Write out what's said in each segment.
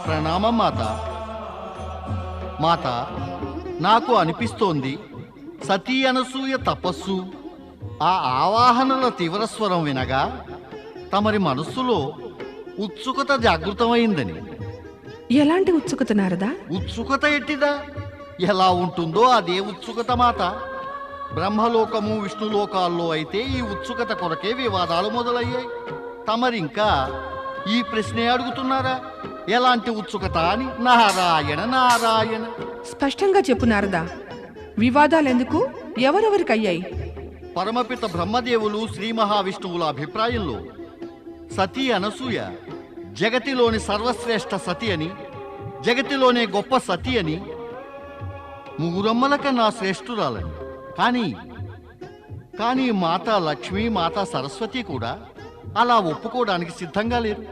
ప్రణామం మాత. మాత, నాకు అనిపిస్తోంది సతీ అనసూయ తపస్సు, ఆ ఆవాహనల తీవ్రస్వరం వినగా తమరి మనస్సులో ఉత్సుకత జాగృతమైందని. ఎలాంటి ఉత్సుకత నారదా? ఉత్సుకత ఎట్టిదా? ఎలా ఉంటుందో అదే ఉత్సుకత మాత. బ్రహ్మలోకము విష్ణులోకాల్లో అయితే ఈ ఉత్సుకత కొరకే వివాదాలు మొదలయ్యాయి. తమరింకా ఈ ప్రశ్నే అడుగుతున్నారా? ఎలాంటి ఉత్సుకత అని? నారాయణ నారాయణ. స్పష్టంగా చెప్పు నారదా, వివాదాలెందుకు? ఎవరెవరికయ్యాయి? పరమపిత బ్రహ్మదేవులు శ్రీ మహావిష్ణువుల అభిప్రాయంలో సతీ అనసూయ జగతిలోని సర్వశ్రేష్ఠ సతి అని, జగతిలోనే గొప్ప సతి అని, ముగ్గురమ్మల కన్నా శ్రేష్ఠురాలని. కానీ మాతా లక్ష్మి, మాతా సరస్వతి కూడా అలా ఒప్పుకోవడానికి సిద్ధంగా లేరు.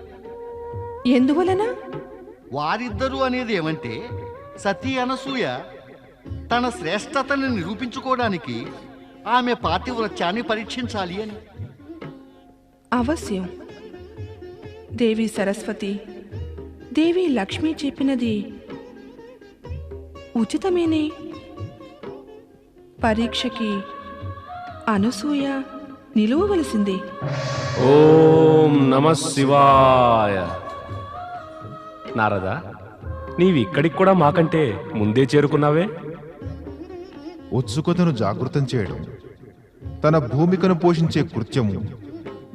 ఎందువలన? వారిద్దరూ అనేది ఏమంటే, సతీ అనసూయ తన శ్రేష్టతను నిరూపించుకోవడానికి ఆమె పాతివ్రత్యాన్ని పరీక్షించాలి అని. అవశ్యం. దేవి సరస్వతి, దేవి లక్ష్మి చెప్పినది ఉచితమేనే. పరీక్షకి అనసూయ నిలువవలసిందే. ఓం నమః శివాయ. నారదా, నీవిక్కడికి కూడా మాకంటే ముందే చేరుకున్నావే. ఉత్సుకతను జాగృతం చేయడం తన భూమికను పోషించే కృత్యము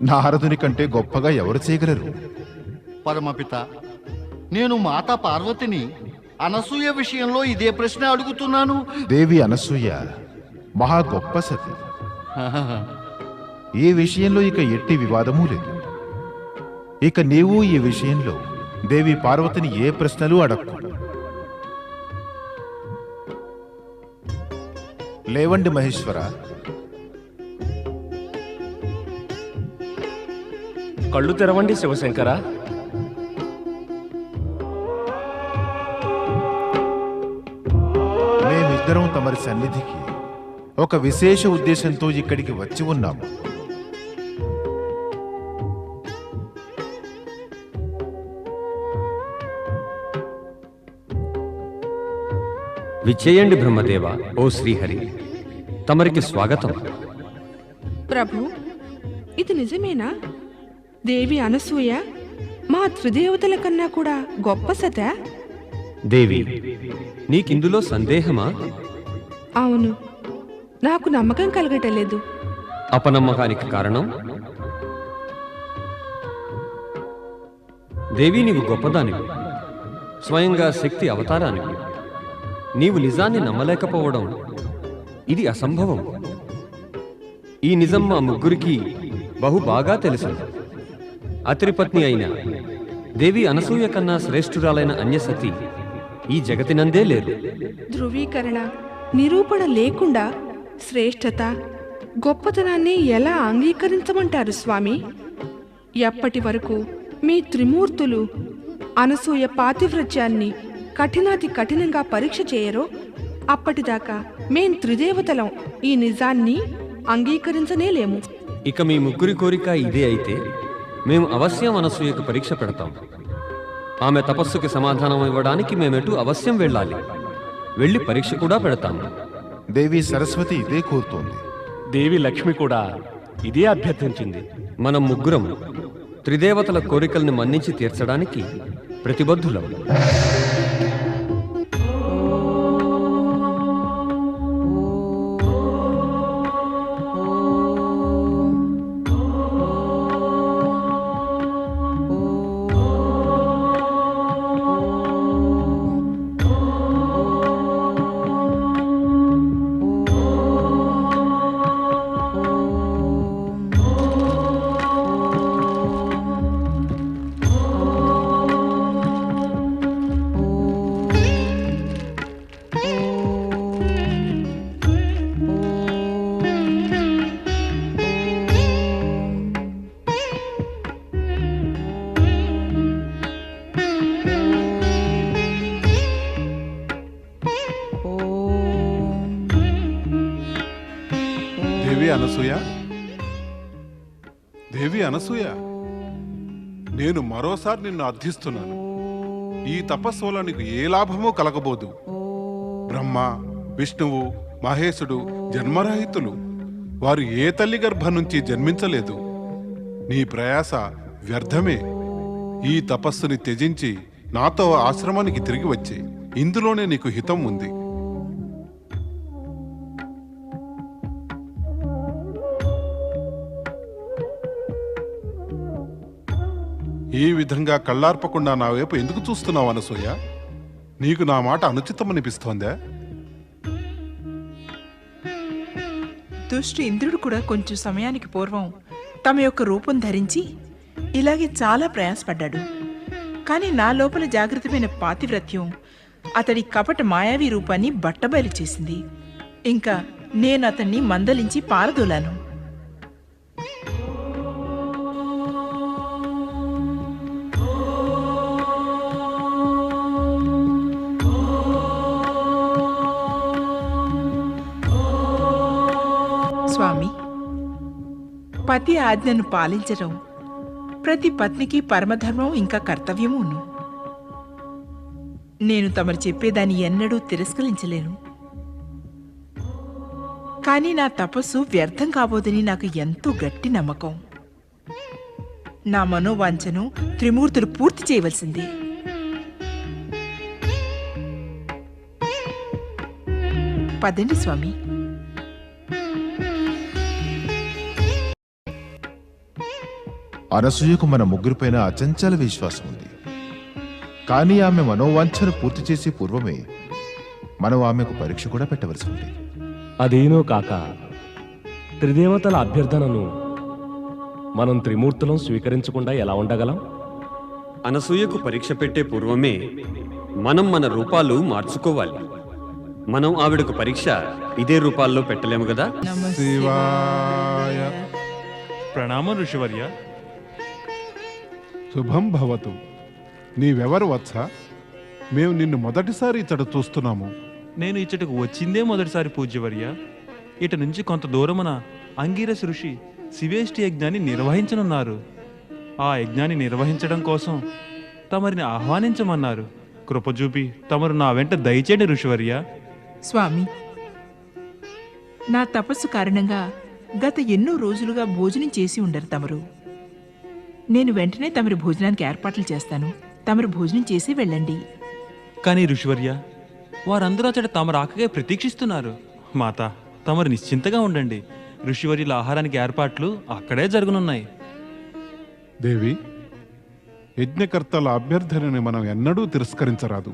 నారదుని కంటే గొప్పగా ఎవరు చేయగలరు? పరమపిత, నేను మాతా పార్వతిని అనసూయ విషయంలో ఇదే ప్రశ్న అడుగుతున్నాను. దేవి అనసూయ మహా గొప్ప సతి. ఈ విషయంలో ఇక ఎట్టి వివాదమూ లేదు. ఇక నీవు ఈ విషయంలో దేవి పార్వతిని ఏ ప్రశ్నలు అడక్కు. లేవండి మహేశ్వర. కళ్ళు తెరవండి శివశంకర. మేమిద్దరం తమరి సన్నిధికి ఒక విశేష ఉద్దేశంతో ఇక్కడికి వచ్చి ఉన్నాము. విచ్చేయండి బ్రహ్మదేవ. ఓ శ్రీహరి, తమరికి స్వాగతం. ప్రభు, ఇది నిజమేనా? దేవి అనసూయ మా త్రిదేవతల కన్నా కూడా గొప్ప సత? దేవి, నీకిందులో సందేహమా? అవును, నాకు నమ్మకం కలగటలేదు. అపనమ్మకానికి కారణం? దేవి, నీవు గొప్పదానివి, స్వయంగా శక్తి అవతారానివి. నీవు నిజాన్ని నమ్మలేకపోవడం ఇది అసంభవం. ఈ నిజం మా ముగ్గురికి బహు బాగా తెలుసు. అత్రిపత్ని అయిన దేవి అనసూయ కన్నా శ్రేష్ఠురాలైన అన్యసతి ఈ జగతినందే లేదు. ధృవీకరణ, నిరూపణ లేకుండా శ్రేష్ఠత, గొప్పతనాన్ని ఎలా అంగీకరించమంటారు స్వామి? ఎప్పటి వరకు మీ త్రిమూర్తులు అనసూయ పాతివ్రత్యాన్ని కఠినాతి కఠినంగా పరీక్ష చేయరో అప్పటిదాకా మేం త్రిదేవతలం ఈ నిజాన్ని అంగీకరించనేలేము. ఇక మీ ముగ్గురి కోరిక ఇదే అయితే మేము అవశ్యం అనసూయకు పరీక్ష పెడతాం. ఆమె తపస్సుకి సమాధానం ఇవ్వడానికి మేమెటు అవశ్యం వెళ్ళాలి. వెళ్ళి పరీక్ష కూడా పెడతాము. దేవి సరస్వతి ఇదే కోరుతోంది. దేవి లక్ష్మి కూడా ఇదే అభ్యర్థించింది. మనం ముగ్గురం త్రిదేవతల కోరికల్ని మన్నించి తీర్చడానికి ప్రతిబద్ధులం. దేవి అనసూయ, నేను మరోసారి నిన్ను అర్థిస్తున్నాను. ఈ తపస్సు వల్ల నీకు ఏ లాభమూ కలగబోదు. బ్రహ్మ, విష్ణువు, మహేశుడు జన్మరహితులు. వారు ఏ తల్లి గర్భం నుంచి జన్మించలేదు. నీ ప్రయాస వ్యర్థమే. ఈ తపస్సుని త్యజించి నాతో ఆశ్రమానికి తిరిగి వచ్చే. ఇందులోనే నీకు హితం ఉంది. ఈ విధంగా కళ్ళార్పకుండా నా వైపు ఎందుకు చూస్తున్నావు అనసూయ? నీకు నా మాట అనుచితమనిపిస్తోందా? దుష్టి ఇంద్రుడు కూడా కొంచెం సమయానికి పూర్వం తమ యొక్క రూపం ధరించి ఇలాగే చాలా ప్రయాసపడ్డాడు. కానీ నా లోపల జాగృతమైన పాతివ్రత్యం అతడి కపట మాయావి రూపాన్ని బట్టబయలు చేసింది. ఇంకా నేను అతన్ని మందలించి పారదోలాను. స్వామి, పతి ఆజ్ఞను పాలించడం ప్రతి పత్నికి పరమధర్మం ఇంకా కర్తవ్యమును. నేను తమరు చెప్పేదాన్ని ఎన్నడూ తిరస్కరించలేను. కానీ నా తపస్సు వ్యర్థం కాబోదని నాకు ఎంతో గట్టి నమ్మకం. నా మనోవాంఛను త్రిమూర్తులు పూర్తి చేయవలసింది. పదండి స్వామి. అనసూయకు మన ముగ్గురిపైన అచంచల విశ్వాసం ఉంది. కానీ ఆమె మనోవాంఛను పూర్తి చేసే పూర్వమే మనం ఆమెకు పరీక్ష కూడా పెట్టవలసి ఉంది. అదేనో కాక త్రిదేవతల అభ్యర్థనను మనం త్రిమూర్తులం స్వీకరించకుండా ఎలా ఉండగలం? అనసూయకు పరీక్ష పెట్టే పూర్వమే మనం మన రూపాలు మార్చుకోవాలి. మనం ఆవిడకు పరీక్ష ఇదే రూపాల్లో పెట్టలేము కదా. శివాయ ప్రణామం ఋషివర్య. శుభం భవతు. నీవెవరు వత్స? మేము నిన్ను మొదటిసారి ఇతడు చూస్తున్నాము. నేను ఇచ్చటకు వచ్చిందే మొదటిసారి పూజ్యవర్య. ఇట నుంచి కొంత దూరమున అంగీరస్ ఋషి శివేష్టి యజ్ఞాన్ని నిర్వహించనున్నారు. ఆ యజ్ఞాన్ని నిర్వహించడం కోసం తమరిని ఆహ్వానించమన్నారు. కృపచూపి తమరు నా వెంట దయచేయండి ఋషివర్య. స్వామి, నా తపస్సు కారణంగా గత ఎన్నో రోజులుగా భోజనం చేసి ఉండరు తమరు. నేను వెంటనే తమరి భోజనానికి ఏర్పాట్లు చేస్తాను. తమరు భోజనం చేసి వెళ్ళండి. కానీ ఋషివర్య, వారందరూ అతడు తమ రాకగా ప్రతీక్షిస్తున్నారు. మాత, తమరు నిశ్చింతగా ఉండండి. ఋషివర్యుల ఆహారానికి ఏర్పాట్లు అక్కడే జరగనున్నాయి. దేవి, యజ్ఞకర్తల అభ్యర్థనని మనం ఎన్నడూ తిరస్కరించరాదు.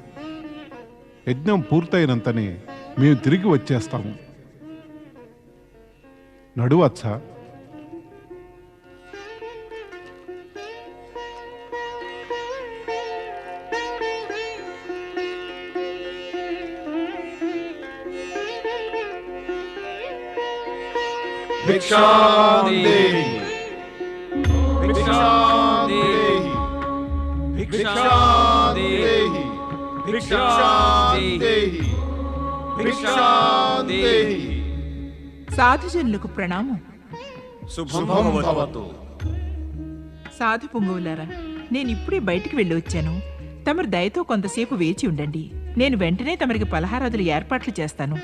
యజ్ఞం పూర్తయినంతనే మేము తిరిగి వచ్చేస్తాము. నడువచ్చా? సాధుజనులకు ప్రణామం. శుభం. సాధు పొంగువులారా, నేను ఇప్పుడే బయటికి వెళ్ళి వచ్చాను. తమరు దయతో కొంతసేపు వేచి ఉండండి. నేను వెంటనే తమరికి పలహారాదులు ఏర్పాట్లు చేస్తాను.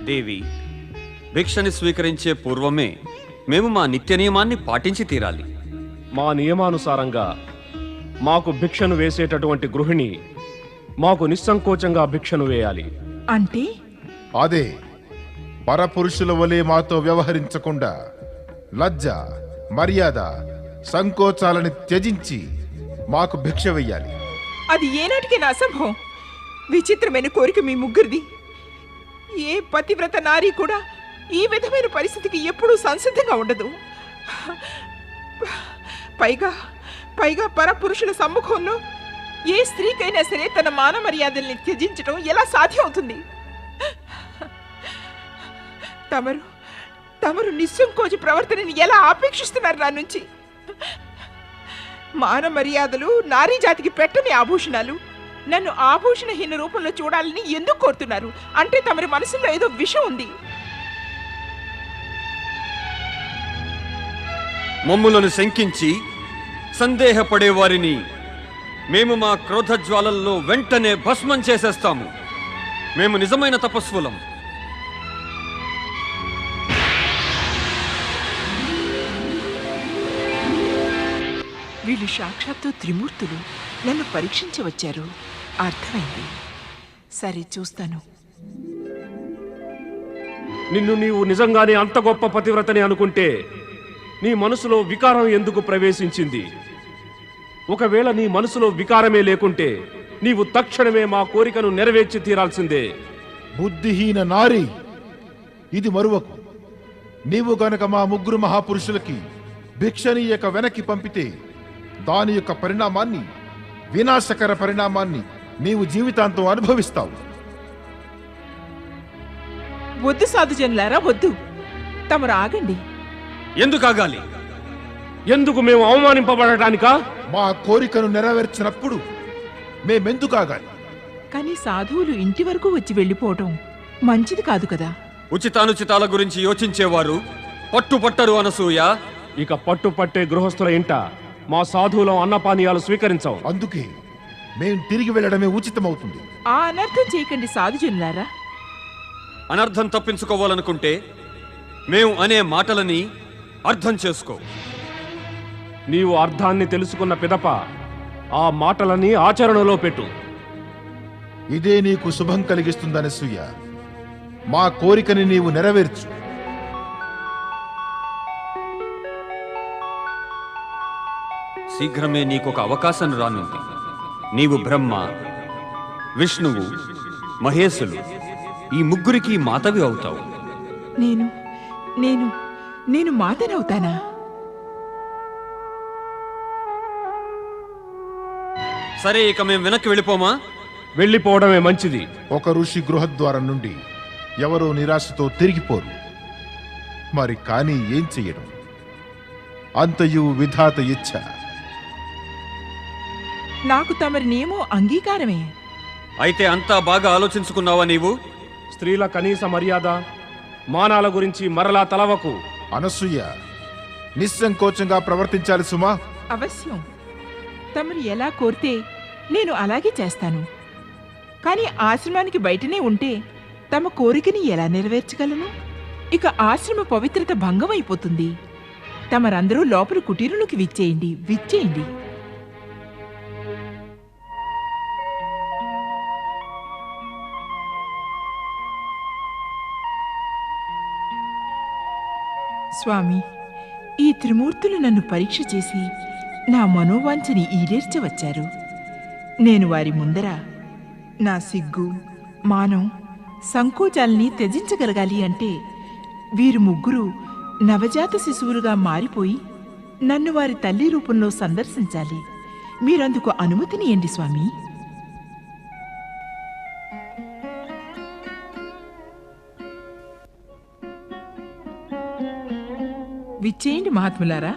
దేవి, భిక్షని స్వీకరించే పూర్వమే మేము మా నిత్య నియమాన్ని పాటించి తీరాలి. మా నియమానుసారంగా మాకు భిక్షను వేసేటటువంటి గృహిణి మాకు నిస్సంకోచంగా భిక్షను వేయాలి. అంటే అదే, పరపురుషుల వలె మాతో వ్యవహరించకుండా లజ్జ, మర్యాద, సంకోచాలని త్యజించి మాకు భిక్ష వెయ్యాలి. అది ఏనాటికైనా అసంభవం. విచిత్రమైన కోరిక మీ ముగ్గురిది. ఏ పతివ్రత నారీ కూడా ఈ విధమైన పరిస్థితికి ఎప్పుడూ సంసిద్ధంగా ఉండదు. పైగా పరపురుషుల సమ్ముఖంలో ఏ స్త్రీకైనా సరే తన మాన మర్యాదల్ని త్యజించడం ఎలా సాధ్యం అవుతుంది? తమరు నిస్సంకోచ ప్రవర్తనని ఎలా ఆపేక్షిస్తున్నారు నా నుంచి? మాన మర్యాదలు నారీ జాతికి పెట్టని ఆభూషణాలు. నన్ను ఆభూషణహీన రూపంలో చూడాలని ఎందుకు కోరుతున్నారు? అంటే తమరి మనసులో ఏదో విషం ఉంది. మమ్ములను శంకించి సందేహపడే వారిని మేము మా క్రోధజ్వాలల్లో వెంటనే భస్మం చేసేస్తాము. మేము నిజమైన తపస్సులం. వీళ్ళు సాక్షాత్తు త్రిమూర్తులు నన్ను పరీక్షించవచ్చారు. అర్థమైంది. సరే, చూస్తాను. నిన్ను నీవు నిజంగానే అంత గొప్ప పతివ్రతని అనుకుంటే నీ మనసులో వికారం ఎందుకు ప్రవేశించింది? ఒకవేళ నీ మనసులో వికారమే లేకుంటే నీవు తక్షణమే మా కోరికను నెరవేర్చి తీరాల్సిందే. బుద్ధిహీన నారి, ఇది మరువకు. నీవు గనక మా ముగ్గురు మహాపురుషులకి భిక్షనీయక వెనక్కి పంపితే దాని యొక్క పరిణామాన్ని, వినాశకర పరిణామాన్ని నీవు జీవితాంతం అనుభవిస్తావు. వద్దు సాధుజనులారా, వద్దు. తమరు ఆగండి. ఎందుకు ఆగాలి? ఎందుకు మేము అవమానింపబడటానికా? మా కోరికను నెరవేర్చినప్పుడు మేమెందుకు ఆగాలి? కానీ సాధువులు ఇంటి వరకు వచ్చి వెళ్ళిపోవటం మంచిది కాదు కదా. ఉచితానుచితాల గురించి యోచించేవారు పట్టుపట్టరు అనసూయ. ఇక పట్టుపట్టే గృహస్థుల ఇంట మా సాధువులం అన్నపానీయాలు స్వీకరించవు. అందుకే మేం తిరిగి వెళ్ళడమే ఉచితమవుతుంది. ఆ అనర్థం చేయకండి సాధుజనులారా. అనర్థం తప్పించుకోవాలనుకుంటే మేము అనే మాటలని అర్థం చేసుకో. నీవు అర్థాన్ని తెలుసుకున్న పిదప ఆ మాటలని ఆచరణలో పెట్టు. ఇదే నీకు శుభం కలిగిస్తుందని సూయ. మా కోరికని నీవు నెరవేర్చు. శీఘ్రమే నీకొక అవకాశం రానుంది. నీవు బ్రహ్మ, విష్ణువు, మహేశులు ఈ ముగ్గురికి మాతవి అవుతావు. నేను నేను నేను మాతనవుతానా? సరే, ఇక మేము వెనక్కి వెళ్ళిపోమా? వెళ్ళిపోవడమే మంచిది. ఒక ఋషి గృహద్వారం నుండి ఎవరో నిరాశతో తిరిగిపోరు. మరి కానీ ఏం చెయ్యడం? అంతయు విధాత ఇచ్ఛ. నాకు తమరి నియమం అంగీకారమే. అయితే అంతా బాగా ఆలోచించుకున్నావా నీవు? స్త్రీల కనీస మర్యాద, మానాల గురించి మరలా తలవకు. అనసూయ, నిస్సంకోచంగా ప్రవర్తించాలి సుమా. అవశ్యం. తమరు ఎలా కోరితే నేను అలాగే చేస్తాను. కానీ ఆశ్రమానికి బయటనే ఉంటే తమ కోరికని ఎలా నెరవేర్చగలను? ఇక ఆశ్రమ పవిత్రత భంగం అయిపోతుంది. తమరందరూ లోపల కుటీరులోకి విచ్చేయండి, విచ్చేయండి. స్వామి, ఈ త్రిమూర్తులు నన్ను పరీక్ష చేసి నా మనోవాంఛని ఈడేర్చవచ్చారు. నేను వారి ముందర నా సిగ్గు, మానం, సంకోచాల్ని త్యజించగలగాలి అంటే వీరు ముగ్గురు నవజాత శిశువులుగా మారిపోయి నన్ను వారి తల్లి రూపంలో సందర్శించాలి. మీరందుకు అనుమతినియండి స్వామి. విచ్చేయండి మహాత్ములారా,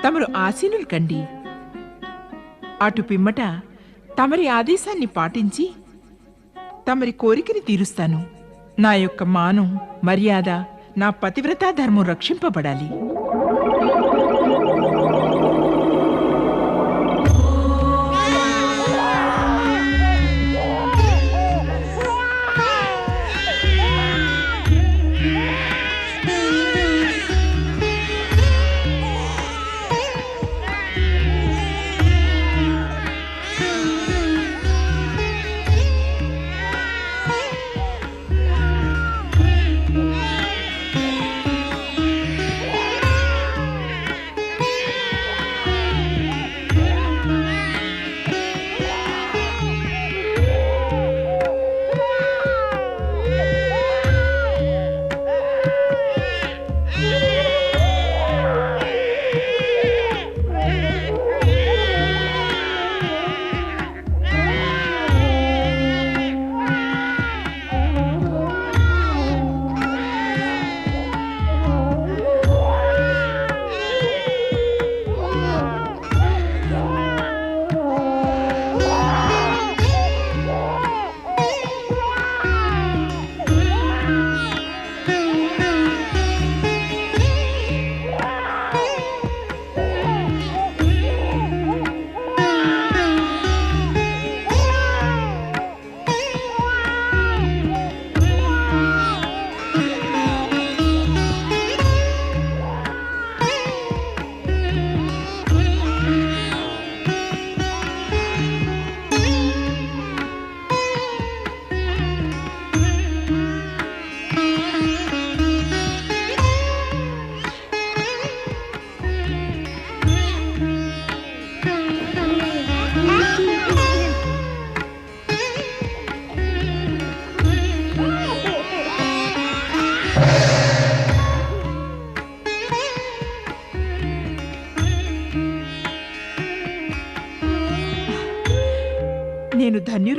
తమరు ఆసీనులు కండి. అటు పిమ్మట తమరి ఆదేశాన్ని పాటించి తమరి కోరికని తీరుస్తాను. నా యొక్క మానం, మర్యాద, నా పతివ్రతా ధర్మం రక్షింపబడాలి.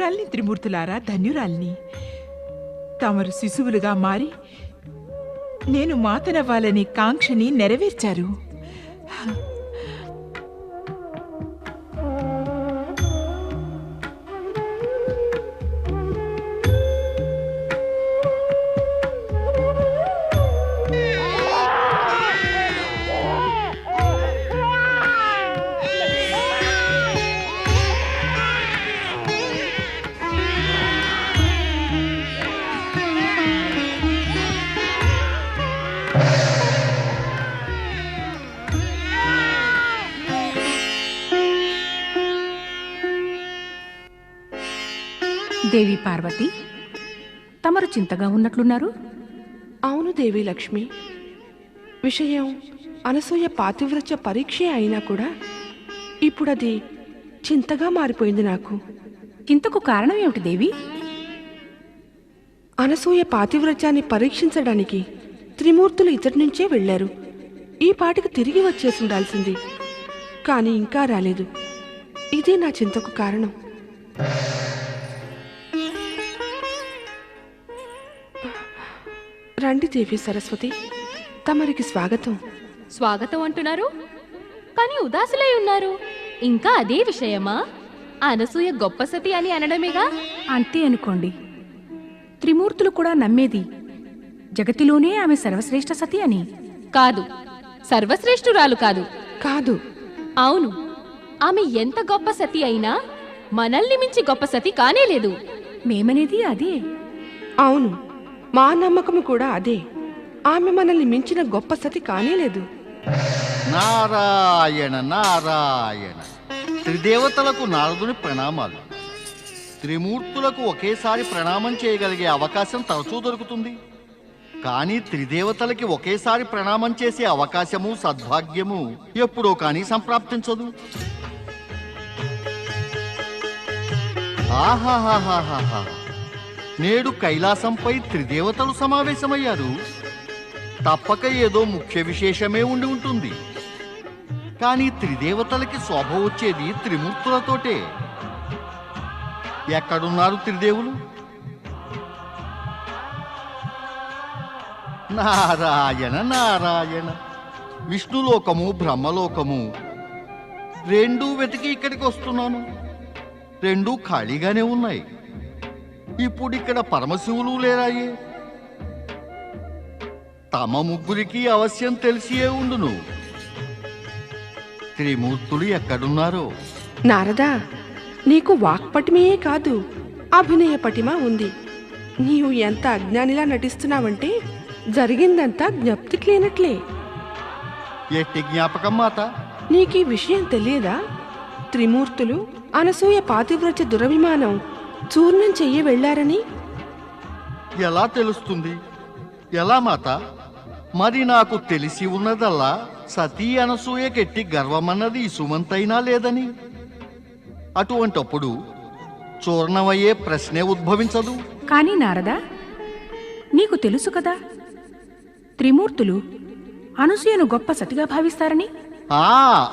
ధన్యురాల్ని త్రిమూర్తులారా, ధన్యురాల్ని. తమరు శిశువులుగా మారి నేను మాతనవ్వాలని కాంక్షని నెరవేర్చారు. దేవి పార్వతి, తమరు చింతగా ఉన్నట్లున్నారు. అవును దేవి లక్ష్మి, విషయం అనసూయ పాతివ్రత్య పరీక్షే అయినా కూడా ఇప్పుడది చింతగా మారిపోయింది నాకు. చింతకు కారణం ఏమిటి దేవి? అనసూయ పాతివ్రత్యాన్ని పరీక్షించడానికి త్రిమూర్తులు ఇతడి నుంచే వెళ్లారు. ఈ పాటికి తిరిగి వచ్చేసి ఉండాల్సింది, కానీ ఇంకా రాలేదు. ఇదే నా చింతకు కారణం. రండి దేవి సరస్వతి, తమరికి స్వాగతం. స్వాగతం అంటున్నారు, కానీ ఉదాసులై ఉన్నారు. ఇంకా అదే విషయమా? అనసూయ గొప్ప సతి అని అనడమేగా. అంతే అనుకోండి. త్రిమూర్తులు కూడా నమ్మేది జగతిలోనే ఆమె సర్వశ్రేష్ఠ సతి అని. కాదు, సర్వశ్రేష్ఠురాలు కాదు. కాదు, అవును, ఆమె ఎంత గొప్ప సతి అయినా మనల్ని మించి గొప్ప సతి కానేలేదు. మేమనేది అదే. అవును, మా నమ్మకము కూడా అదే. ఆమె మనల్ని మించిన గొప్ప సతి కానేలేదు. నారాయణ నారాయణ. త్రిదేవతలకు నారదుని ప్రణామాలు. త్రిమూర్తులకు ఒకేసారి ప్రణామం చేయగలిగే అవకాశం తరచూ దొరుకుతుంది, కానీ త్రిదేవతలకి ఒకేసారి ప్రణామం చేసే అవకాశము సద్భాగ్యము ఎప్పుడో కానీ సంప్రాప్తించదు. ఆహాహాహాహా, నేడు కైలాసంపై త్రిదేవతలు సమావేశమయ్యారు. తప్పక ఏదో ముఖ్య విశేషమే ఉండి ఉంటుంది. కానీ త్రిదేవతలకి శోభ వచ్చేది త్రిమూర్తులతోటే. ఎక్కడున్నారు త్రిదేవులు? నారాయణ నారాయణ. విష్ణులోకము బ్రహ్మలోకము రెండూ వెతికి ఇక్కడికి వస్తున్నాను. రెండూ ఖాళీగానే ఉన్నాయి. ఇప్పుడు ఇక్కడ పరమశివులు లేరాయే. తమ ముగ్గురికి అవశ్యం తెలిసియే ఉండును. త్రిమూర్తులు ఎక్కడున్నారో. నారదా, నీకు వాక్పటిమే కాదు, అభినయ పటిమ ఉంది. నీవు ఎంత అజ్ఞానిలా నటిస్తున్నావంటే జరిగిందంతా జ్ఞప్తికి లేనట్లే. ఎట్టి జ్ఞాపకం మాత? నీకీ విషయం తెలియదా? త్రిమూర్తులు అనసూయ పాతివ్రత్య దురభిమానం చూర్ణం చెయ్యి వెళ్లారని. ఎలా తెలుస్తుంది? ఎలా మాత? మరి నాకు తెలిసి ఉన్నదల్లా సతీ అనసూయకెట్టి గర్వమన్నది సుమంతైనా లేదని. అటువంటప్పుడు చూర్ణమయ్యే ప్రశ్నే ఉద్భవించదు. కానీ నారదా, నీకు తెలుసు కదా త్రిమూర్తులు అనసూయను గొప్ప సతిగా భావిస్తారని.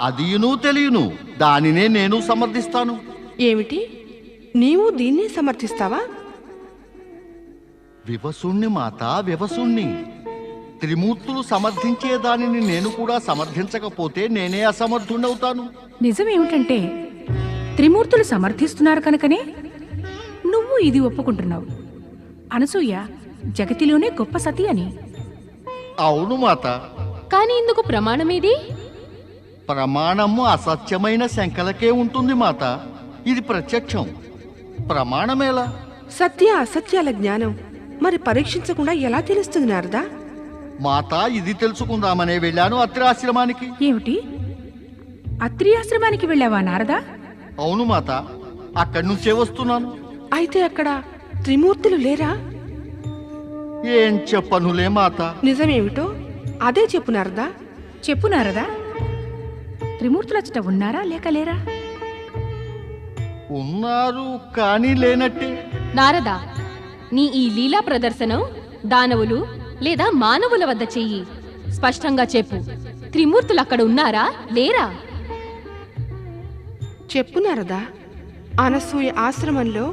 అదియును తెలియను. దానినే నేను సమర్థిస్తాను. ఏమిటి, నీవు దీన్నే సమర్థిస్తావా? వివసుణ్ణి మాత, వివసుణ్ణి. త్రిమూర్తులు సమర్థించే దానిని నేను కూడా సమర్థించకపోతే నేనే అసమర్థుణ్ణవుతాను. నిజమేమిటంటే త్రిమూర్తులు సమర్థిస్తున్నారు కనుకనే నువ్వు ఇది ఒప్పుకుంటున్నావు, అనసూయ జగతిలోనే గొప్ప సతి అని. అవును మాత. కానీ ఇందుకు ప్రమాణమేది? ప్రమాణము అసత్యమైన శంకలకే ఉంటుంది మాత. ఇది ప్రత్యక్షం. ప్రమాణమేలా? సత్య అసత్యాల జ్ఞానం మరి పరీక్షించకుండా ఎలా తెలుస్తుంది నారదా? మాత, ఇది తెలుసుకుందామనే వెళ్ళాను అత్రి ఆశ్రమానికి. ఏమిటి, అత్రి ఆశ్రమానికి వెళ్ళావా నారదా? అవును మాత, అక్కడి నుంచే వస్తున్నాను. అయితే అక్కడ త్రిమూర్తులు లేరా? ఏం చెప్పనులే మాత. నిజమేమిటో అదే చెప్పు నారదా. చెప్పు నారదా, త్రిమూర్తులచ్చట ఉన్నారా లేక లేరా? ఉన్నారు, కానీ లేనట్టే. నారదా, నీ ఈ లీలా ప్రదర్శనం దానవులు లేదా మానవుల వద్ద చెయ్యి. స్పష్టంగా చెప్పు, త్రిమూర్తులు అక్కడ ఉన్నారా లేరా? చెప్పు నారదా. అనసూయ ఆశ్రమంలో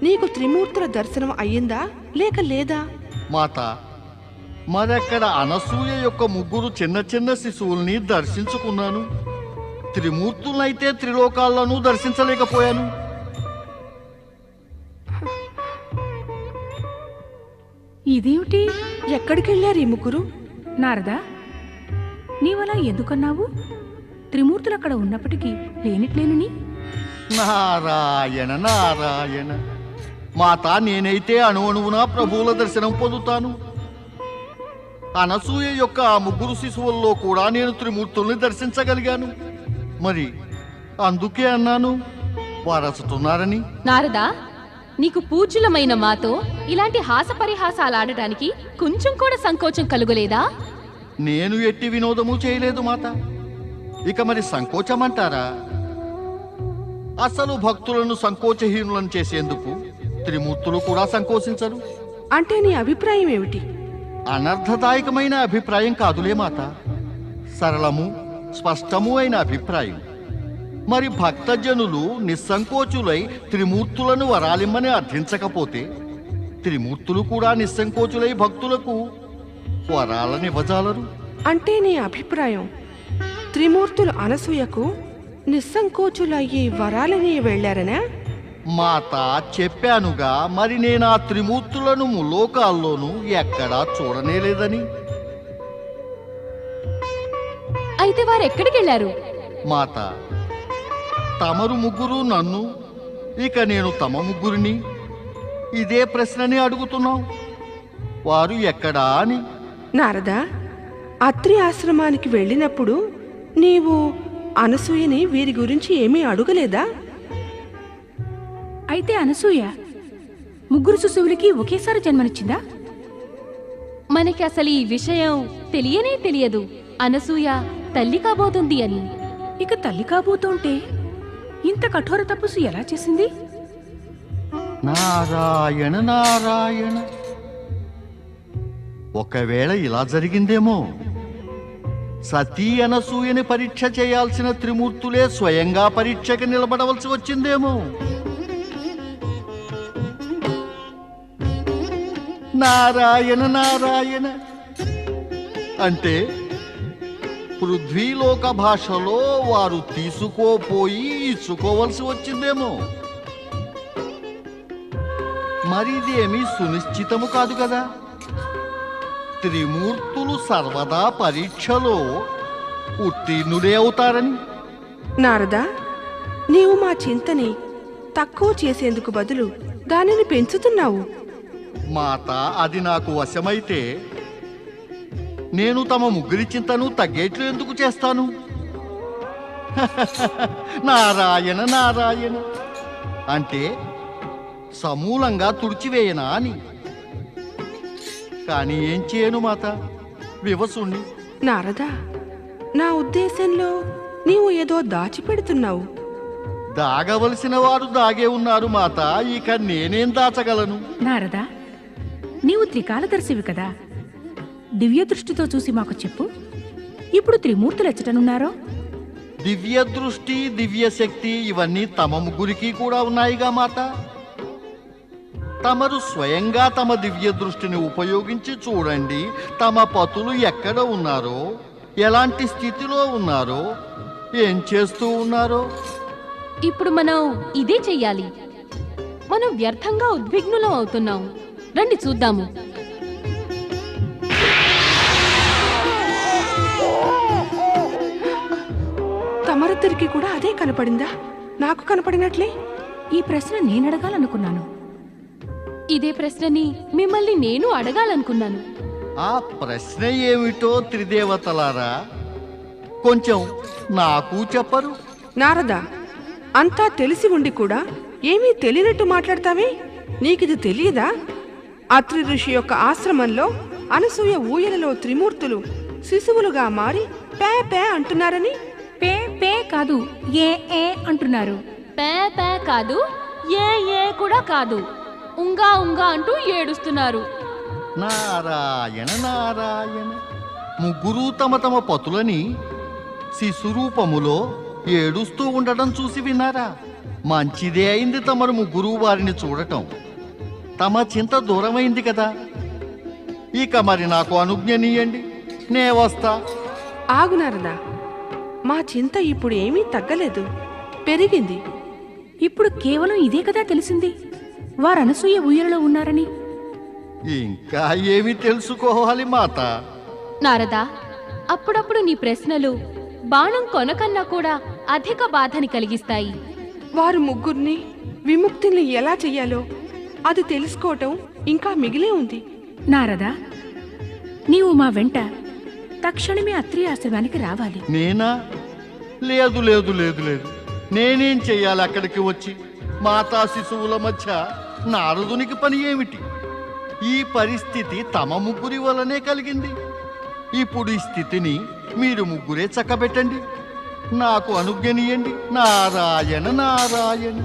నీకు త్రిమూర్తుల దర్శనం అయ్యిందా లేక లేదా? మాత, మరక్కడ అనసూయ యొక్క ముగ్గురు చిన్న చిన్న శిశువుల్ని దర్శించుకున్నాను. త్రిమూర్తులనైతే త్రిలోకాలను దర్శించలేకపోయాను. ఇదేమిటి? ఎక్కడికెళ్ళారు ఈ ముగ్గురు? నారదా, నీవలా ఎందుకన్నావు? త్రిమూర్తులు అక్కడ ఉన్నప్పటికీ లేనిట్లేనని. నారాయణ నారాయణ. మాత, నేనైతే అణువణువునా ప్రభువుల దర్శనం పొందుతాను. అనసూయ యొక్క ఆ ముగ్గురు శిశువుల్లో కూడా నేను త్రిమూర్తుల్ని దర్శించగలిగాను. మరి అందుకే అన్నాను వారసుతున్నారని. నారదా, నీకు పూజ్యులమైన మాతో ఇలాంటి హాసపరిహాసాలు ఆడటానికి కొంచెం కూడా సంకోచం కలుగలేదా? నేను ఎట్టి వినోదము చేయలేదు మాత. ఇక మరి సంకోచమంటారా? అసలు భక్తులను సంకోచహీనులను చేసేందుకు త్రిమూర్తులు కూడా సంకోచించరు. అంటే నీ అభిప్రాయం ఏమిటి? అనర్థదాయకమైన అభిప్రాయం కాదులే మాత, సరళము స్పష్టము అయిన అభిప్రాయం. మరి భక్తజనులు నిస్సంకోచులై త్రిమూర్తులను వరాలిమ్మని అర్థించకపోతే త్రిమూర్తులు కూడా నిస్సంకోచులై భక్తులకు వరాలనివ్వజాలరు. అంటే నీ అభిప్రాయం త్రిమూర్తులు అనసూయకు నిస్సంకోచులయ్యి వరాలని వెళ్ళారనా? మాత, చెప్పానుగా, మరి నేను ఆ త్రిమూర్తులను ములోకాల్లోనూ ఎక్కడా చూడనేలేదని. అయితే వారెక్కడికెళ్లారు? మాత, తమరు ముగ్గురు నన్ను, ఇక నేను తమ ముగ్గురిని ఇదే ప్రశ్నని అడుగుతున్నాం. వారు ఎక్కడా అని. నారదా, అత్రి ఆశ్రమానికి వెళ్ళినప్పుడు నీవు అనసూయని వీరి గురించి ఏమీ అడుగలేదా? అయితే అనసూయ ముగ్గురు శిశువులకి ఒకేసారి జన్మనిచ్చిందా? మనకి అసలు ఈ విషయం తెలియనే తెలియదు అనసూయ తల్లి కాబోతుంది అని. ఇక తల్లి కాబోతుంటే ఇంత కఠోర తపస్సు ఎలా చేసింది? నారాయణ నారాయణ. ఒకవేళ ఇలా జరిగిందేమో. సతీ అనసూయని పరీక్ష చేయాల్సిన త్రిమూర్తులే స్వయంగా పరీక్షకి నిలబడవలసి వచ్చిందేమో. నారాయణ నారాయణ. అంటే పృథ్వీలోక భాషలో వారు తీసుకోపోయి ఇచ్చుకోవలసి వచ్చిందేమో. మరిదేమీ సునిశ్చితము కాదు కదా. త్రిమూర్తులు సర్వదా పరీక్షలో ఉత్తీర్ణులే అవుతారని. నారదా, నీవు మా చింతని తక్కువ చేసేందుకు బదులు దానిని పెంచుతున్నావు. మాత, అది నాకు వశమైతే నేను తమ ముగ్గురి చింతను తగ్గేట్లు ఎందుకు చేస్తాను? నారాయణ నారాయణ. అంటే సమూలంగా తుడిచివేయనా అని. కానీ ఏం చేయను మాత, వివసుణ్ణి. నారదా, నా ఉద్దేశంలో నీవు ఏదో దాచిపెడుతున్నావు. దాగవలసిన వారు దాగే ఉన్నారు మాత, ఇక నేనేం దాచగలను? నారదా, నీవు త్రికాలదర్శివి కదా, దివ్య దృష్టితో చూసి మాకు చెప్పు. ఇప్పుడు త్రిమూర్తులు ఎచ్చటనున్నారో? దివ్య దృష్టి, దివ్య శక్తి ఇవన్నీ తమ ముగ్గురికి కూడా ఉన్నాయిగా మాత. తమరు స్వయంగా తమ దివ్య దృష్టిని ఉపయోగించి చూడండి, తమ పతులు ఎక్కడ ఉన్నారో, ఎలాంటి స్థితిలో ఉన్నారో, ఏం చేస్తూ ఉన్నారో. ఇప్పుడు మనం ఇదే చెయ్యాలి. మనం వ్యర్థంగా ఉద్విగ్నులం అవుతున్నాం. రండి చూద్దాము. తమరిద్దరికి కూడా అదే కనపడిందా? నాకు కనపడినట్లే. ఈ ప్రశ్న నేనడగాలనుకున్నాను. ఇదే ప్రశ్నని మిమ్మల్ని నేను అడగాలనుకున్నాను. ఆ ప్రశ్న ఏమిటో త్రిదేవతలారా కొంచెం నాకు చెప్పరు? నారదా, అంతా తెలిసి ఉండి కూడా ఏమీ తెలియనట్టు మాట్లాడతావే? నీకిది తెలియదా? అత్రి ఋషి యొక్క ఆశ్రమంలో అనసూయ ఊయలలో త్రిమూర్తులు శిశువులుగా మారి పే పే అంటున్నారని. పే పే కాదు, ఏ ఏ అంటున్నారు. పే పే కాదు, ఏ ఏ కూడా కాదు, ఉంగా ఉంగా అంటూ ఏడుస్తున్నారు. నారాయణ నారాయణ. ముగ్గురు తమ తమ పతులని శిశురూపములో ఏడుస్తూ ఉండడం చూసి విన్నారా? మంచిదే అయింది తమరు ముగ్గురు వారిని చూడటం. తమ చింత దూరమైంది కదా. ఇక మరి నాకు అనుజ్ఞనీయండి, నే వస్తా. ఆగు నారదా, మా చింత ఇప్పుడు ఏమీ తగ్గలేదు, పెరిగింది. ఇప్పుడు కేవలం ఇదే కదా తెలిసింది, వారు అనసూయ ఊయలలో ఉన్నారని. ఇంకా ఏమి తెలుసుకోవాలి మాత? నారదా, అప్పుడప్పుడు నీ ప్రశ్నలు బాణం కొనకన్నా కూడా అధిక బాధని కలిగిస్తాయి. వారు ముగ్గురిని విముక్తిని ఎలా చెయ్యాలో అది తెలుసుకోవటం ఇంకా మిగిలే ఉంది. నారదా, నీవు మా వెంట తక్షణమే అత్రి ఆశ్రమానికి రావాలి. నేనా? లేదు లేదు లేదు లేదు, నేనేం చెయ్యాలి అక్కడికి వచ్చి? మాతా శిశువుల మధ్య నారదునికి పని ఏమిటి? ఈ పరిస్థితి తమ ముగ్గురి వలనే కలిగింది. ఇప్పుడు ఈ స్థితిని మీరు ముగ్గురే చక్కబెట్టండి, నాకు అనుజ్ఞనీయండి. నారాయణ నారాయణ.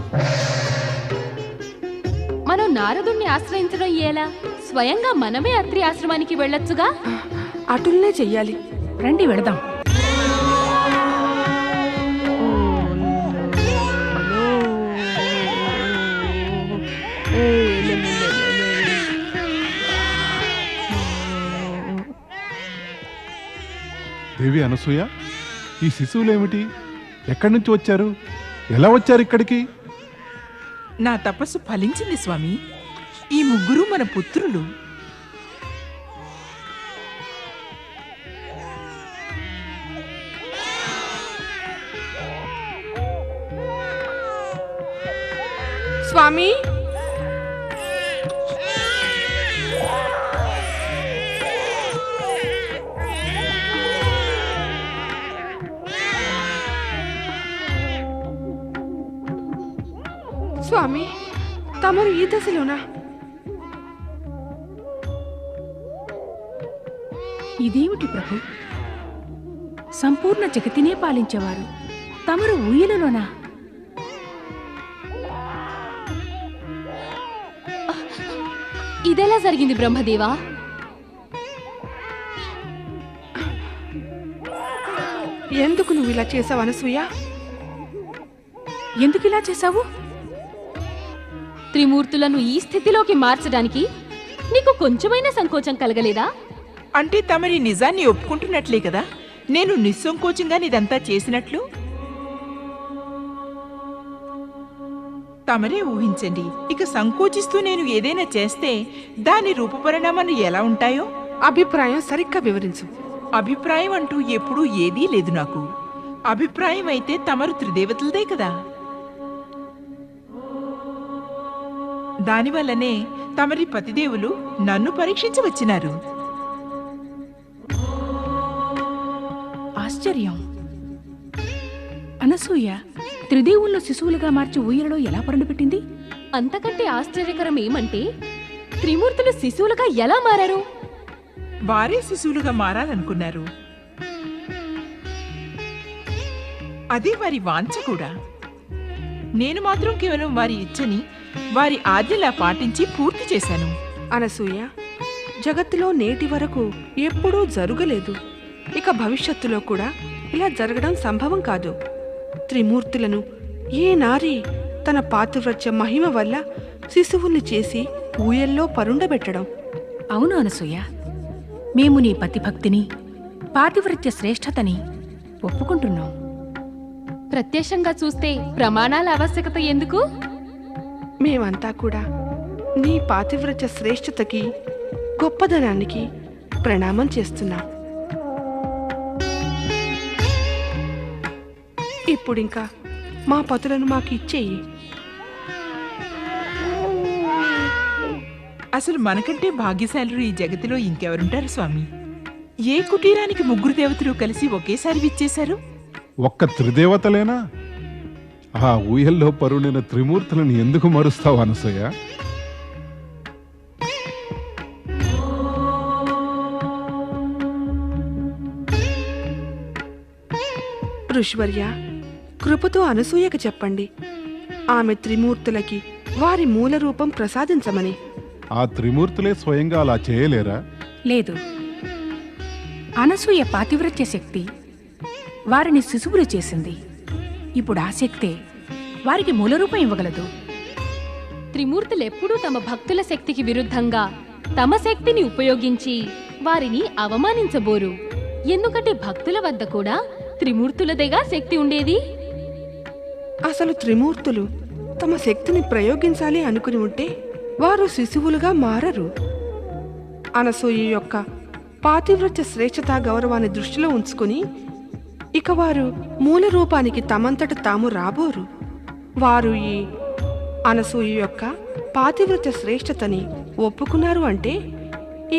మనం నారదుణ్ణి ఆశ్రయించడం ఎలా? స్వయంగా మనమే అత్రి ఆశ్రమానికి వెళ్ళొచ్చుగా. అటుల్నే చెయ్యాలి. రండి వెళదాం. దేవి అనసూయ, ఈ శిశువులేమిటి? ఎక్కడి నుంచి వచ్చారు? ఎలా వచ్చారు ఇక్కడికి? నా తపస్సు ఫలించింది స్వామి. ఈ ముగ్గురు మన పుత్రులు. స్వామి, స్వామి, తమరు ఈ దశలోనా? ఇదేమిటి ప్రభు? సంపూర్ణ జగతినే పాలించేవారు తమరు ఊయలలోనా? ఇదెలా జరిగింది బ్రహ్మదేవా? ఎందుకు నువ్వు ఇలా చేసావు అనసూయ? ఎందుకు ఇలా చేశావు? త్రిమూర్తులను ఈ స్థితిలోకి మార్చడానికి నీకు కొంచెమైనా సంకోచం కలగలేదా? అంటే తమరి నిజాన్ని ఒప్పుకుంటున్నట్లే కదా నేను నిస్సంకోచంగా ఇదంతా చేసినట్లు? తమరే ఊహించండి, ఇక సంకోచిస్తూ నేను ఏదైనా చేస్తే దాని రూపపరిణామాలు ఎలా ఉంటాయో. అభిప్రాయం సరిగ్గా వివరించు. అభిప్రాయం అంటూ ఎప్పుడూ ఏదీ లేదు నాకు. అభిప్రాయం అయితే తమరు త్రిదేవతలదే కదా. దానివల్లనే తమరి పతిదేవులు నన్ను పరీక్షించవచ్చినారు. ఆశ్చర్యం. అనసూయ త్రిదేవుల్లో శిశువులుగా మార్చి ఊయలలో ఎలా పరుండబెట్టింది? అంతకంటే ఆశ్చర్యకరం ఏమంటే త్రిమూర్తులు శిశువులుగా ఎలా మారారు? వారే శిశువులుగా మారాలనుకున్నారు. అదే వారి వాంఛ కూడా. నేను మాత్రం కేవలం వారి ఇచ్చని వారి ఆజ్ఞలా పాటించి పూర్తి చేశాను. అనసూయ, జగత్తులో నేటి వరకు ఎప్పుడూ జరగలేదు, ఇక భవిష్యత్తులో కూడా ఇలా జరగడం సంభవం కాదు. త్రిమూర్తులను ఏ నారి తన పాతివ్రత్య మహిమ వల్ల శిశువుల్ని చేసి ఊయల్లో పరుండబెట్టడం. అవును అనసూయ, మేము నీ పతిభక్తిని పాతివ్రత్య శ్రేష్టతని ఒప్పుకుంటున్నాం. ప్రత్యక్షంగా చూస్తే ప్రమాణాల ఆవశ్యకత ఎందుకు? మేమంతా కూడా నీ పాతివ్రత్య శ్రేష్టతకి గొప్పదనానికి ప్రణామం చేస్తున్నాం. ఇప్పుడింకా మా పతులను మాకు ఇచ్చేయి. అసలు మనకంటే భాగ్యశాలురు ఈ జగతిలో ఇంకెవరుంటారు స్వామి? ఏ కుటీరానికి ముగ్గురు దేవతలు కలిసి ఒకేసారి విచ్చేశారు? ఒక్క త్రిదేవతలేనా? ఆ ఊయల్లో పరుణిన త్రిమూర్తులను ఎందుకు మరుస్తావు అనసూయ? ఋషివర్య, కృపతో అనసూయకు చెప్పండి, ఆమె త్రిమూర్తులకి వారి మూల రూపం ప్రసాదించమని. ఆ త్రిమూర్తులే స్వయంగా అలా చేయలేరా? లేదు, అనసూయ పాతివ్రత్య శక్తి వారిని శిశువులు చేసింది. ఇప్పుడు ఆ శక్తే వారికి మూలరూపం ఇవ్వగలదు. త్రిమూర్తులెప్పుడూ తమ భక్తుల శక్తికి విరుద్ధంగా తమ శక్తిని ఉపయోగించి వారిని అవమానించబోరు. ఎందుకంటే భక్తుల వద్ద కూడా త్రిమూర్తులదేగా శక్తి ఉండేది. అసలు త్రిమూర్తులు తమ శక్తిని ప్రయోగించాలి అనుకుని ఉంటే వారు శిశువులుగా మారరు. అనసూయ యొక్క పాతివ్రత్య శ్రేష్ఠతా గౌరవాన్ని దృష్టిలో ఉంచుకుని ఇక వారు మూల రూపానికి తమంతట తాము రాబోరు. వారు ఈ అనసూయ యొక్క పాతివ్రత్య శ్రేష్ఠతని ఒప్పుకున్నారు అంటే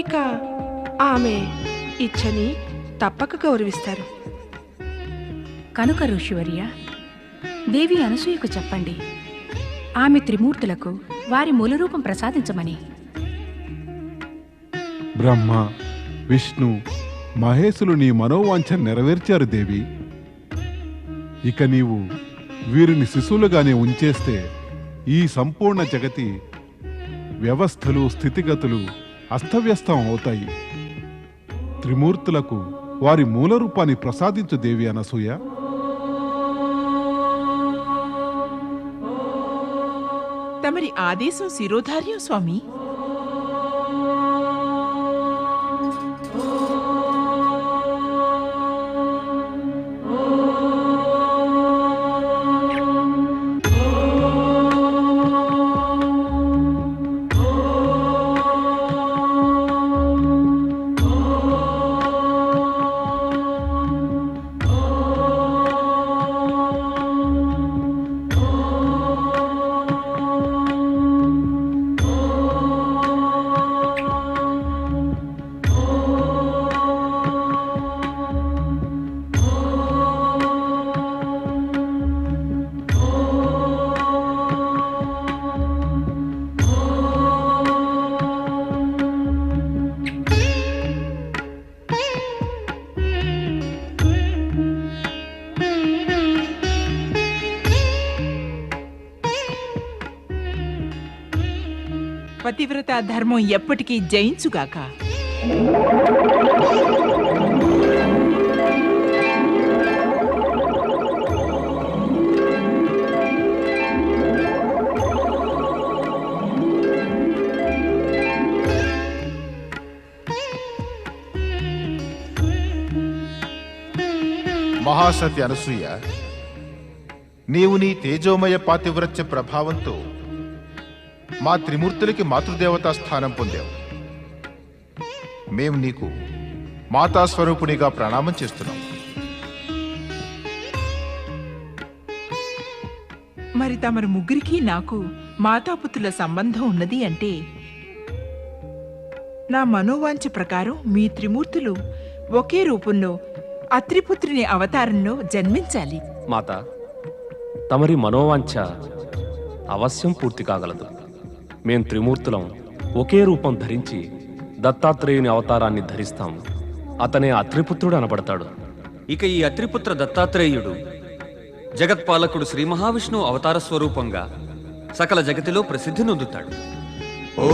ఇక ఆమె ఇచ్చని తప్పక గౌరవిస్తారు. కనుక ఋషివర్య, దేవి అనసూయకు చెప్పండి, ఆమె త్రిమూర్తులకు వారి మూలరూపం ప్రసాదించమని. బ్రహ్మ, విష్ణు, మహేశులు నీ మనోవాంఛ నెరవేర్చారు దేవి. ఇక నీవు వీరిని శిశువులుగానే ఉంచేస్తే ఈ సంపూర్ణ జగతి వ్యవస్థలు, స్థితిగతులు అస్తవ్యస్తం అవుతాయి. త్రిమూర్తులకు వారి మూల రూపాన్ని ప్రసాదించు దేవి అనసూయ. తమరి ఆదేశం శిరోధార్యం స్వామి. పతివ్రత ధర్మం ఎప్పటికీ జయించుగాక. మహాసతి అనసూయ, నీవు నీ తేజోమయ పాతివ్రత్య ప్రభావంతో మా త్రిమూర్తులకి మాతృదేవతా స్థానం పొందావు. మేము నీకు మాతాస్వరూపునిగా ప్రణామం చేస్తున్నాం. మరి తమరు ముగ్గురికి నాకు మాతాపుత్రుల సంబంధం ఉన్నది అంటే నా మనోవాంఛ ప్రకారం మీ త్రిమూర్తులు ఒకే రూపంలో అత్రిపుత్రుని అవతారంలో జన్మించాలి. మాత, తమరి మనోవాంఛ అవశ్యం పూర్తి కాగలదు. మేం త్రిమూర్తులం ఒకే రూపం ధరించి దత్తాత్రేయుని అవతారాన్ని ధరిస్తాం. అతనే అత్రిపుత్రుడు అనబడతాడు. ఇక ఈ అత్రిపుత్ర దత్తాత్రేయుడు జగత్పాలకుడు శ్రీ మహావిష్ణువు అవతార స్వరూపంగా సకల జగతిలో ప్రసిద్ధి నొందుతాడు. ఓ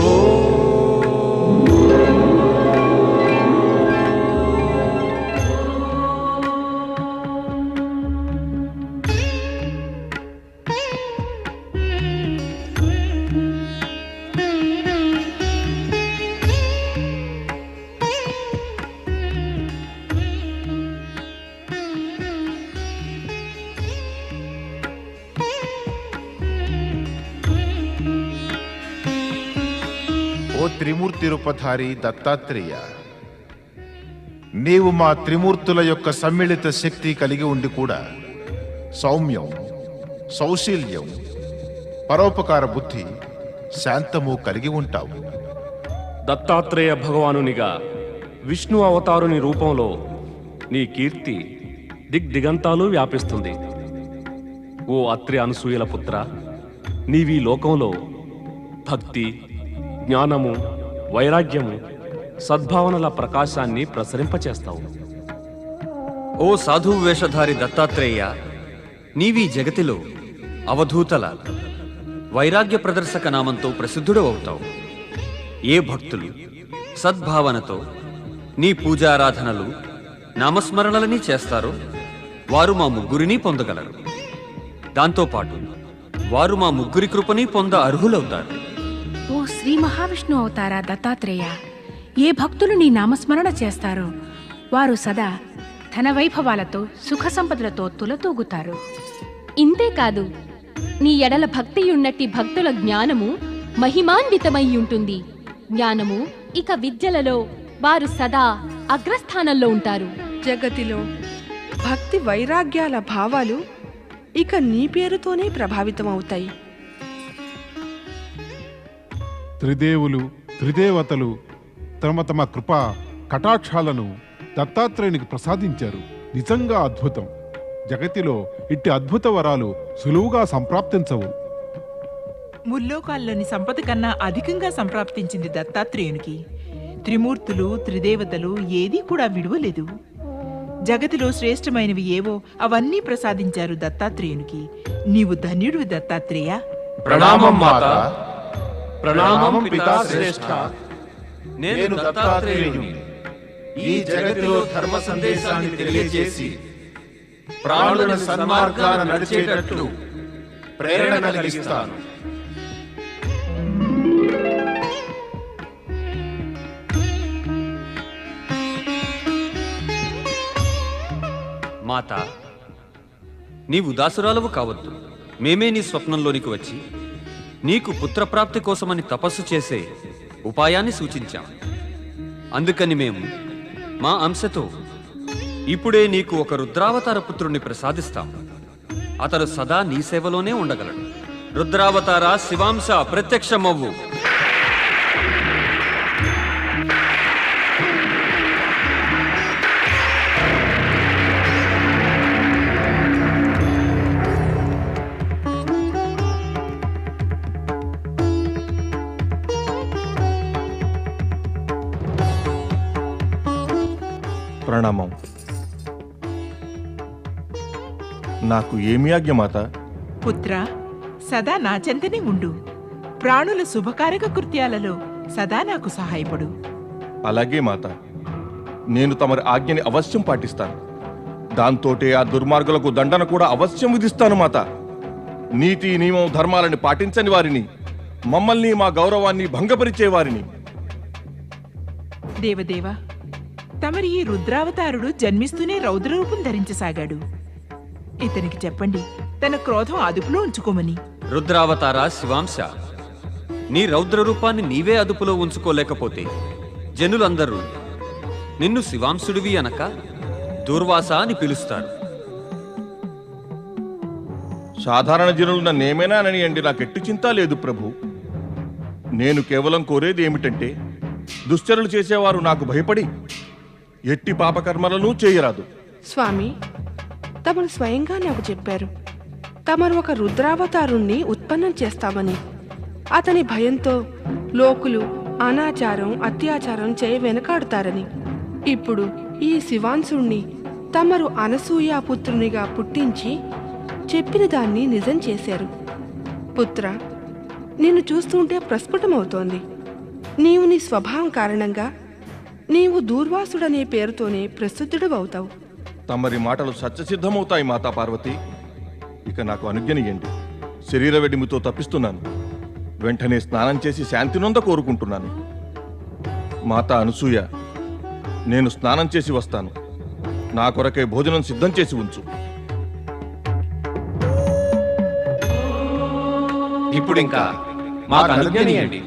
త్రిమూర్తి రూపధారి దత్తాత్రేయ, నీవు మా త్రిమూర్తుల యొక్క సమ్మిళిత శక్తి కలిగి ఉండి కూడా సౌమ్యం, సౌశీల్యం, పరోపకార బుద్ధి, శాంతము కలిగి ఉంటావు. దత్తాత్రేయ భగవానునిగా విష్ణు అవతారుని రూపంలో నీ కీర్తి దిగ్దిగంతాలు వ్యాపిస్తుంది. ఓ అత్రి అనసూయల పుత్ర, నీవీ లోకంలో భక్తి, జ్ఞానము, వైరాగ్యము, సద్భావనల ప్రకాశాన్ని ప్రసరింపచేస్తావు. ఓ సాధువు వేషధారి దత్తాత్రేయ, నీవీ జగతిలో అవధూతల వైరాగ్య ప్రదర్శక నామంతో ప్రసిద్ధుడు అవుతావు. ఏ భక్తులు సద్భావనతో నీ పూజారాధనలు, నామస్మరణలని చేస్తారో వారు మా ముగ్గురిని పొందగలరు. దాంతోపాటు వారు మా ముగ్గురి కృపని పొంద అర్హులవుతారు. ఓ శ్రీ మహావిష్ణు అవతారా దత్తాత్రేయ, ఏ భక్తులు నీ నామస్మరణ చేస్తారో వారు సదా ధన వైభవాలతో సుఖ సంపదలతో తులతూగుతారు. ఇంతేకాదు, నీ ఎడల భక్తియున్నట్టి భక్తుల జ్ఞానము మహిమాన్వితమై ఉంటుంది. జ్ఞానము ఇక విద్యలలో వారు సదా అగ్రస్థానంలో ఉంటారు. జగతిలో భక్తి వైరాగ్యాల భావాలు ఇక నీ పేరుతోనే ప్రభావితమవుతాయి. త్రిదేవులు త్రిదేవతలు తమ తమ కృపా కటాక్షాలను దత్తాత్రేయునికి ప్రసాదించారు. నిజంగా అద్భుతం. జగతిలో ఇట్టి అద్భుత వరాలు సులువుగా సంప్రాప్తించవు. ముల్లోకాల్లోని సంపద కన్నా అధికంగా సంప్రాప్తించింది దత్తాత్రేయునికి. త్రిమూర్తులు త్రిదేవతలు ఏదీ కూడా విడువలేదు. జగతిలో శ్రేష్టమైనవి ఏవో అవన్నీ ప్రసాదించారు దత్తాత్రేయునికి. నీవు ధన్యుడివి దత్తాత్రేయ. ప్రణామం మాత. ప్రణామం పితా శ్రేష్ఠ. నేను దత్తాత్రేయుని. ఈ జగతిలో ధర్మ సందేశాన్ని తెలియజేసి ప్రాణులను సన్మార్గాన నడిచేటట్లు ప్రేరణ కలిగిస్తాను. మాత, నీవు ఉదాసురాలవు కావద్దు. మేమే నీ స్వప్నంలోనికి వచ్చి నీకు పుత్రప్రాప్తి కోసమని తపస్సు చేసే ఉపాయాన్ని సూచించాం. అందుకని మేము మా అంశతో ఇప్పుడే నీకు ఒక రుద్రావతార పుత్రుణ్ణి ప్రసాదిస్తాం. అతడు సదా నీ సేవలోనే ఉండగలడు. రుద్రావతార శివాంశ ప్రత్యక్షమవ్వు. ప్రణామం. నాకు ఏమి ఆజ్ఞ మాత? పుత్ర, సదా నా చెంతనే ఉండు. ప్రాణుల శుభకారక కృత్యాలలో సదా నాకు సహాయపడు. అలాగే మాత. నేను తమరి ఆజ్ఞని అవశ్యం పాటిస్తాను. దాంతోటే ఆ దుర్మార్గులకు దండన కూడా అవశ్యం విధిస్తాను మాత. నీతి నియమం ధర్మాలని పాటించని వారిని, మమ్మల్ని మా గౌరవాన్ని భంగపరిచే వారిని. దేవదేవా, తమరి ఈ రుద్రావతారుడు జన్మిస్తూనే రౌద్ర రూపం ధరించసాగాడు. ఇతనికి చెప్పండి తన క్రోధం అదుపులో ఉంచుకోమని. రుద్రావతార శివాంశ, నీ రౌద్ర రూపాన్ని నీవే అదుపులో ఉంచుకోలేకపోతే జనులందరూ నిన్ను శివాంశుడివి అనక దూర్వాస అని పిలుస్తారు. సాధారణ జనులు నన్నేమైనా అననియండి, నాకెట్టు చింత లేదు ప్రభు. నేను కేవలం కోరేది ఏమిటంటే దుశ్చరులు చేసేవారు నాకు భయపడి ఎట్టి పాపకర్మలను చేయరాదు. స్వామి, తమరు స్వయంగా నాకు చెప్పారు తమరు ఒక రుద్రావతారుణ్ణి ఉత్పన్నం చేస్తామని. అతని భయంతో లోకులు అనాచారం అత్యాచారం చేయ వెనకాడుతారని. ఇప్పుడు ఈ శివాంశుణ్ణి తమరు అనసూయాపుత్రునిగా పుట్టించి చెప్పిన దాన్ని నిజం చేశారు. పుత్ర, నిన్ను చూస్తుంటే ప్రస్ఫుటమవుతోంది. నీవు నీ స్వభావం కారణంగా నీవు దూర్వాసుడనే పేరుతోనే ప్రసిద్ధుడు అవుతావు. తమరి మాటలు సత్యసిద్ధమవుతాయి మాతా పార్వతి. ఇక నాకు అనుజ్ఞనియండి. శరీర వెడిమితో తప్పిస్తున్నాను. వెంటనే స్నానం చేసి శాంతినొంద కోరుకుంటున్నాను. మాతా అనసూయ, నేను స్నానం చేసి వస్తాను. నా కొరకై భోజనం సిద్ధం చేసి ఉంచు. ఇప్పుడు ఇంకా మాకు అనుజ్ఞనియండి.